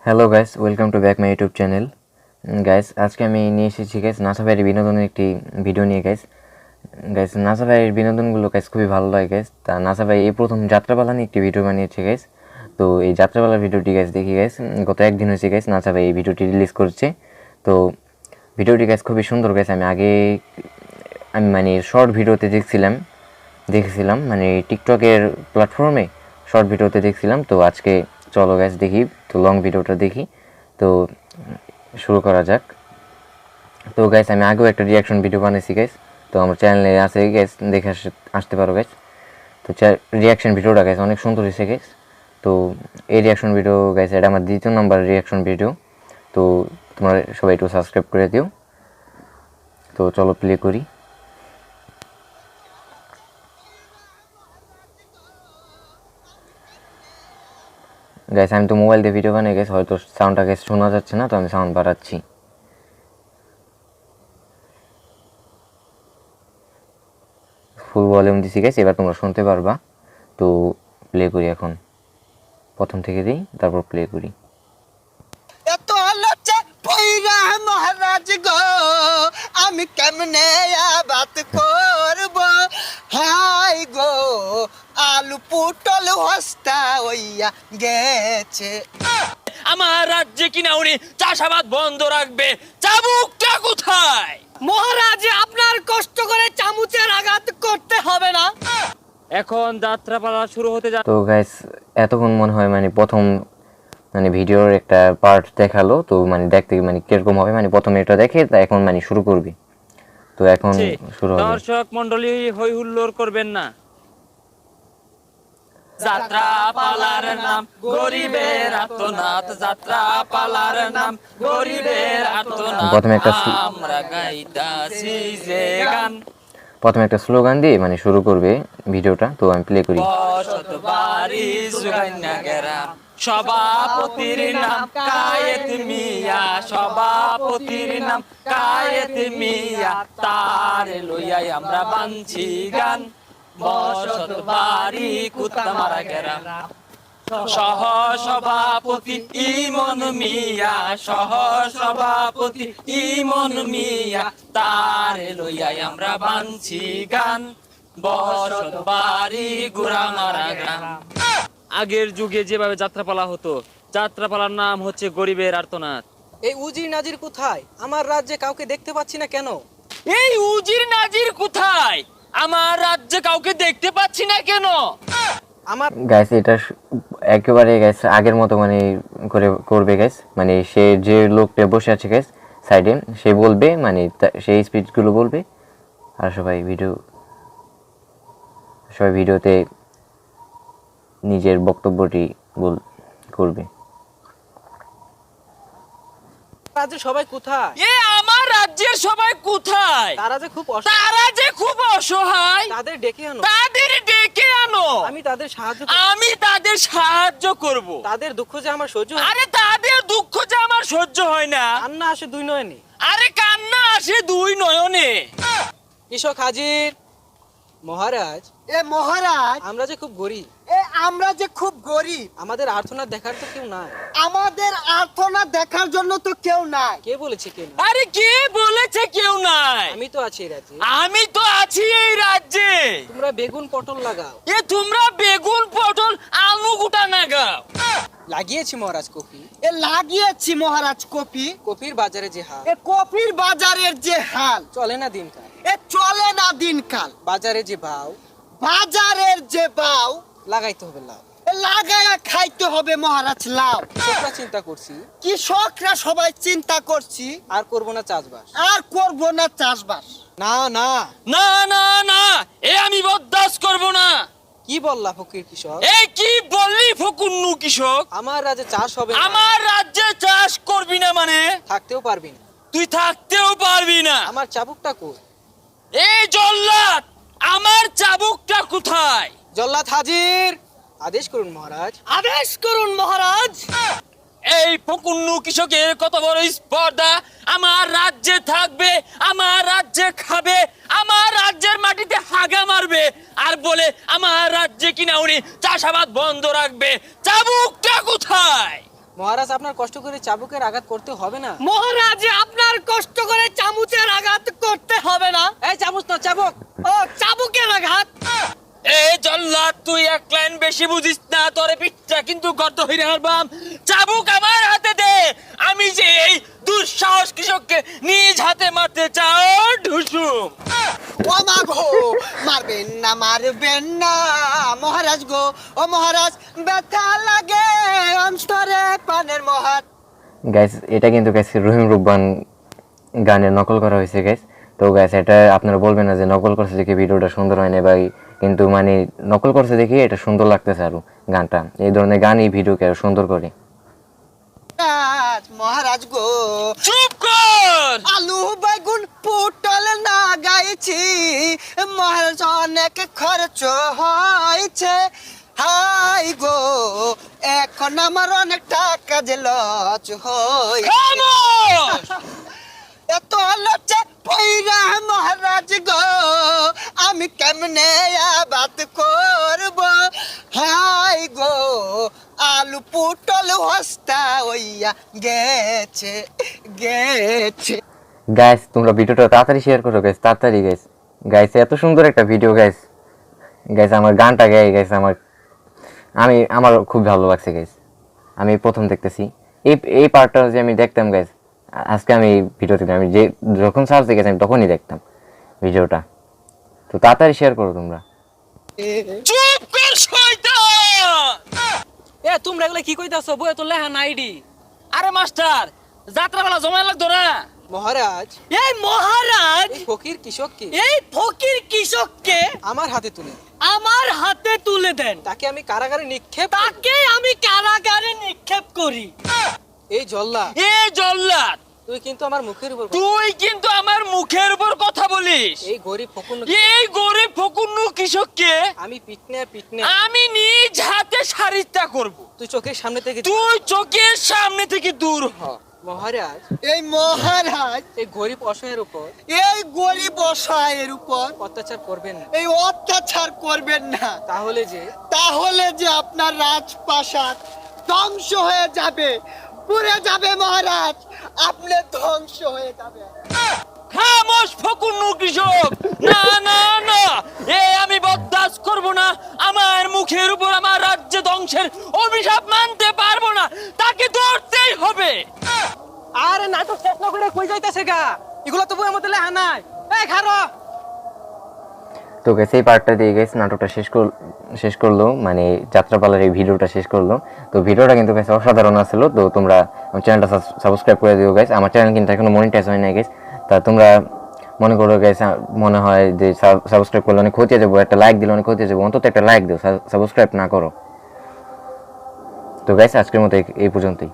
Hello guys, welcome to back my YouTube channel. Guys, আজকে আমি নিয়ে এসেছি গাইস নাসা ভাইয়ের বিনোদনের একটি ভিডিও নিয়ে। গাইস নাসা ভাইয়ের বিনোদনগুলো গাইস খুবই ভালো লাগে গাইস। তা নাসা ভাই এই প্রথম যাত্রাপালা নিয়ে একটি ভিডিও বানিয়েছে গাইস। তো এই যাত্রাপালার ভিডিওটি গাইস দেখি গাইস, গত একদিন হয়েছে গাইস নাসা ভাই এই ভিডিওটি রিলিজ করছে। তো ভিডিওটি গাইস খুবই সুন্দর গাইস। আমি মানে শর্ট ভিডিওতে দেখেছিলাম মানে টিকটকের প্ল্যাটফর্মে শর্ট ভিডিওতে দেখছিলাম। তো আজকে চলো গাইস দেখি, তো লং ভিডিওটা দেখি। তো শুরু করা যাক। তো গাইস আমি আগেও একটা রিয়াকশন ভিডিও বানিয়েছি গাইস, তো আমার চ্যানেলে আছে গাইস, দেখে আসতে পারো গাইস। তো রিয়াকশন ভিডিওটা গাইস অনেক সুন্দর হয়েছে গাইস। তো এই রিয়াকশন ভিডিও গাইস এটা আমার দ্বিতীয় নাম্বার রিয়াকশন ভিডিও। তো তোমরা সবাই একটু সাবস্ক্রাইব করে দিও। তো চলো প্লে করি। গাইস আমি তো মোবাইল দিয়ে ভিডিও বানাই গাইস, হয়তো সাউন্ডটা গাইস শোনা যাচ্ছে না, তো আমি সাউন্ড বাড়াচ্ছি। ফুল ভলিউম দিছি গাইস, এবার তোমরা শুনতে পারবা। তো প্লে করি এখন, প্রথম থেকে দিই তারপর প্লে করি। এত লজ্জা পইরা মহারাজ গো, আমি কেমনে বাত করব, হাই গো আলু পুটল হস্তা হইয়া গেছে। আমার রাজ্যে কিনা উনি চাষাবাদ বন্ধ রাখবে, চাবুকটা কোথায়? মহারাজ, আপনার কষ্ট করে চামচের আঘাত করতে হবে না। এখন যাত্রাপালা শুরু হতে যাচ্ছে। তো গাইস এতক্ষণ মনে হয় মানে প্রথম মানে ভিডিওর একটা পার্ট দেখালো। তো মানে দেখতে মানে কিরকম হবে, মানে প্রথমে এটা দেখে তা এখন মানে শুরু করবি। তো এখন শুরু হবে। দর্শক মন্ডলী হই হুল্লোড় করবেন না। যাত্রাপালার নাম গরিবের আর্তনাদ, যাত্রাপালার নাম গরিবের আর্তনাদ, প্রথমে একটা আমরা গাইতাছি যে গান। প্রথমে একটা স্লোগান দিয়ে মানে শুরু করবে ভিডিওটা। তো আমি প্লে করি। বসত বাড়ি জুগাইনা গেরাম, সভাপতির নাম কায়েত মিয়া, সভাপতির নাম কায়েত মিয়া, তার লইয়াই আমরা বানছি গান। বসত বাড়ি কুত্তামারা গেরাম, সহ সভাপতি ইমন মিয়া, সহ সভাপতি ইমন মিয়া, তার লইয়াই আমরা বানছি গান। বসত বাড়ি গুড়ামারা গ্রাম। আগের যুগে যেভাবে যাত্রাপালা হতো, যাত্রাপালার নাম হচ্ছে গরিবের আর্তনাদ। এই উজির নাজির কোথায়? আমার রাজ্যে কাউকে দেখতে পাচ্ছি না কেন? এই উজির নাজির কোথায়? আমার রাজ্যে কাউকে দেখতে পাচ্ছি না কেন? আমার গাইস এটা একেবারে গাইস আগের মতো মানে করবে গাইস। মানে সে যে লোকটা বসে আছে গাইস সাইডে, সে বলবে মানে সেই স্পিচগুলো বলবে, আর সবাই ভিডিওতে নিজের বক্তব্যটি করবে। রাজ্যে সবাই কোথায়? আমার রাজ্যের সবাই কোথায়? তারা যে খুব অসহায়, তাদের ডেকে আনো। তাদের ডেকে আনো। আমি তাদের সাহায্য করব। তাদের দুঃখ যে আমার সহ্য হয় না। আরে তাদের দুঃখ যে আমার সহ্য হয় না। কান্না আসে দুই নয়নে। আরে কান্না আসে দুই নয়নে। কৃষক হাজির। মহারাজ, এ মহারাজ, আমরা যে খুব গরিব, আমরা যে খুব গরিব, আমাদের আর্তনাদ দেখার তো কেউ নাই। আমাদের আর্তনাদ দেখার জন্য তো কেউ নাই। কে বলেছে কেউ নাই? আরে কে বলেছে কেউ নাই? আমি তো আছি এই রাজ্যে। আমি তো আছি এই রাজ্যে। তোমরা বেগুন পটল লাগাও। তোমরা বেগুন পটল আলু গুটা নাগাও। লাগিয়েছি মহারাজ কফি। লাগিয়েছি মহারাজ কপি। কফির বাজারে যে হাল, কপির বাজারের যে হাল, চলে না দিনকাল। চলে না দিনকাল। বাজারে যে ভাও, বাজারের যে বাও, লাগাইতে হবে লাভ। লাগায়া খাইতে হবে মহারাজ লাউ। কৃষকরা চিন্তা করছি, কৃষকরা সবাই চিন্তা করছি, আর করব না চাষবাস। আর করব না চাষবাস। না না, না না না, আমি বরদাস্ত করব না। কি বললা ফকির কৃষক? কি বললি ফকুন্নু কৃষক? আমার রাজ্যে চাষ হবে না। আমার রাজ্যে চাষ করবি না মানে? থাকতেও পারবি না। তুই থাকতেও পারবি না। আমার চাবুকটা কই? এই জল্লাদ, আমার চাবুকটা কোথায়? জল্লাদ হাজির। আদেশ করুন মহারাজ। আদেশ করুন মহারাজ। এই ফকুন্নু কৃষকের কত বড় স্পর্ধা! আমার রাজ্যে থাকবে, আমার রাজ্যে খাবে, আমার রাজ্যের মাটিতে হাগা মারবে, আর বলে আমার রাজ্যে কিনা উনি চাষাবাদ বন্ধ রাখবে। চাবুকটা কোথায়? মহারাজ আপনার কষ্ট করে চাবুকের আঘাত করতে হবে না। মহারাজ আপনার কষ্ট করে চামচের আঘাত করতে হবে না। এই চামচ না চাবুক। ও চাবুকের আঘাত। এই জল্লাদ তুই এক লাইন বেশি বুঝিস না, তোরে পিঠটা কিন্তু গর্ত হইরে হারবাম। চাবুক আমার হাতে দে, আমি যে এই দুঃসাহস কৃষককে নিজ হাতে মারতে চাও ঢুসুম। ও মা গো, মারবেন না মহারাজ গো। ও মহারাজ, ব্যথা লাগে অন্তরে পানের মহাত। গাইস এটা কিন্তু গাইস রহিম রুব্বান গানের নকল করা হয়েছে গাইস। তো গাইস এটা আপনারা বলবেন না যে নকল করছে দেখে ভিডিওটা সুন্দর হয় না ভাই, কিন্তু মানে নকল করছে দেখে এটা সুন্দর লাগতেছে আরো গানটা। এই ধরনের গান এই ভিডিওকে আরো সুন্দর করে। মহারাজ গো, চুপ কর। আলু বেগুন পটল না গাইছি, মহারাজ অনেক খরচ হয়েছে। হাই গো, এখন আমার অনেক টাকা যে লচ হয়েছে। খামোশ! এত লচে পইরা মহারাজ গো, আমি কেমনে আবাদ করব। হাই গো, আলু পটল হস্তা হইয়া গেছে গেছে। গাইস তোমরা ভিডিওটা তাড়াতাড়ি শেয়ার করো গাইস, তাড়াতাড়ি গাইস। গাইস এত সুন্দর একটা ভিডিও গাইস। গাইস আমার গানটা গাই গাইস, আমার খুব ভালো লাগছে গাইস। আমি প্রথম দেখতেছি এই পার্টটা যে আমি দেখতাম গাইস, আজকে আমি ভিডিও দেখতাম, আমি যে যখন সার্চ দেখেছি আমি তখনই দেখতাম ভিডিওটা। তো তাড়াতাড়ি শেয়ার করো তোমরা। চুপ কর শয়তান! এ তোমরা এগুলা কি কইতাছো? বইয়ে তো লেখা নাইডি। আরে মাস্টার, যাত্রাবেলা জমায় লাগতো না? মহারাজ, এই মহারাজ এই ফকির কৃষককে এই ফকির কৃষককে আমার হাতে তুলে আমার হাতে তুলে দেন। তাকে আমি কারাগারে নিক্ষেপ। তাকে আমি কারাগারে নিক্ষেপ করি। এই জল্লা, এ জল্লাদ, তুই কিন্তু আমার মুখের উপর তুই কিন্তু আমার মুখের উপর কথা বলিস। এই গরিব ফকুন এই গরিব ফকুন্নু কৃষককে আমি পিটনে আমি নিজ হাতে সারিতা করব। তুই চোখের সামনে থেকে তুই চোখের সামনে থেকে দূর হ। মহারাজ, এই মহারাজ এই গরিব অসহায়ের উপর এই গরিব অসহায়ের উপর অত্যাচার করবেন না। এই অত্যাচার করবেন না, তাহলে যে আপনার রাজপ্রাসাদ ধ্বংস হয়ে যাবে, পুড়ে যাবে মহারাজ, আপনি ধ্বংস হয়ে যাবে। খামোশ ফকুন্নু কৃষক! না না না, আমি বরদাস্ত করব না। আমার মুখের উপর আমার রাজ্য ধ্বংসের অভিশাপ মানতে পারবো না, তাকে ধরতেই হবে। আরে নাটক শেষ না করে কই যাইতাছে গা? এগুলো তো বইয়ের মধ্যে লেখা নাই। এই খারো। তো গাইস এই পার্টটা দিয়ে গাইস নাটকটা শেষ করলো, মানে যাত্রাপালার এই ভিডিওটা শেষ করলো। তো ভিডিওটা কিন্তু গাইস অসাধারণ ছিল। তো তোমরা আমার চ্যানেলটা সাবস্ক্রাইব করে দিও গাইস। আমার চ্যানেল কিন্তু এখনো মনিটাইজ হয় নাই গাইস। তা তোমরা মনে করো গাইস, মনে হয় যে সাবস্ক্রাইব করলে অনেক ক্ষতি হয়ে যাবো, একটা লাইক দিলে অনেক ক্ষতি হয়ে যাবো, অন্তত একটা লাইক দিও, সাবস্ক্রাইব না করো। তো গাইস আজকের মতো এই পর্যন্তই।